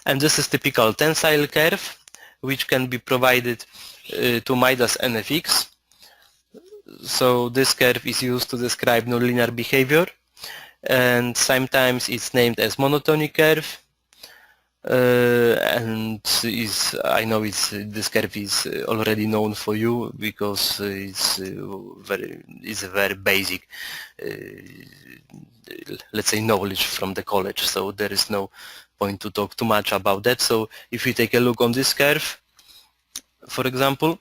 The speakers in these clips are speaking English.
And this is typical tensile curve, which can be provided to Midas NFX. So this curve is used to describe nonlinear behavior, and sometimes it's named as monotonic curve. And I know this curve is already known for you because it's a very basic, let's say, knowledge from the college. So there is no point to talk too much about that. So if we take a look on this curve, for example,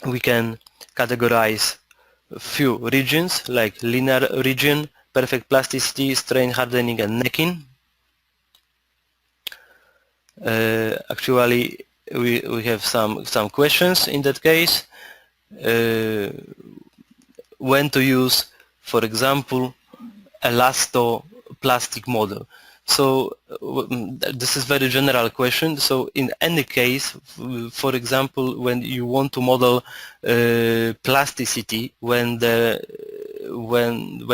we can categorize a few regions like linear region, perfect plasticity, strain hardening, and necking. Actually, we have some questions in that case. When to use, for example, elastoplastic model. So this is very general question. So in any case, for example, when you want to model plasticity, when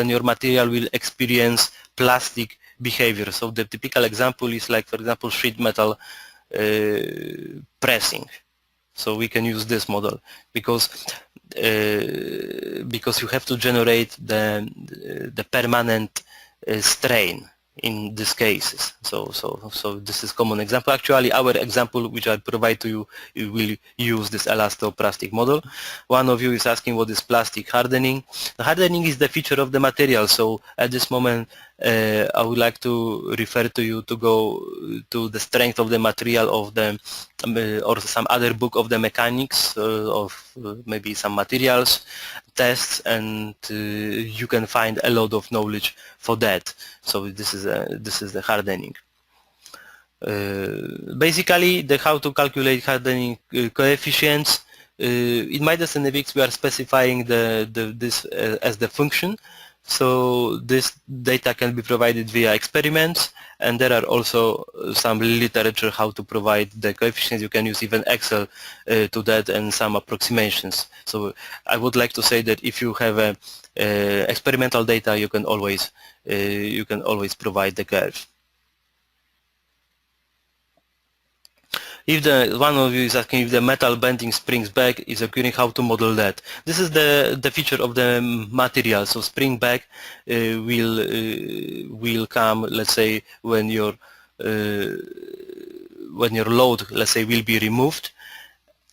your material will experience plastic behavior. So the typical example is like, for example, sheet metal pressing. So we can use this model because you have to generate the permanent strain in these cases. So this is common example. Actually, our example, which I provide to you, will use this elastoplastic model. One of you is asking what is plastic hardening. The hardening is the feature of the material. So at this moment, I would like to refer to you to go to the strength of the material of the or some other book of the mechanics of maybe some materials tests, and you can find a lot of knowledge for that. So this is the hardening. Basically, the how to calculate hardening coefficients. In Midas NFX, we are specifying this as the function. So this data can be provided via experiments, and there are also some literature how to provide the coefficients. You can use even Excel to that, and some approximations. So I would like to say that if you have experimental data, you can always provide the curve. If one of you is asking if the metal bending springs back is occurring, how to model that? This is the feature of the material. So spring back will come, let's say, when your load, let's say, will be removed,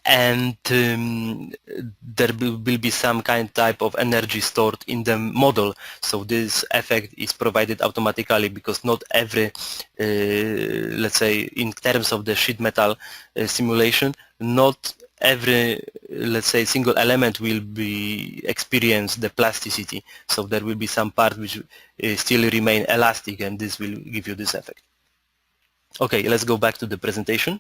and there will be some type of energy stored in the model. So this effect is provided automatically because not every, let's say, in terms of the sheet metal simulation, not every, let's say, single element will be experience the plasticity. So there will be some part which still remain elastic, and this will give you this effect. Okay, let's go back to the presentation.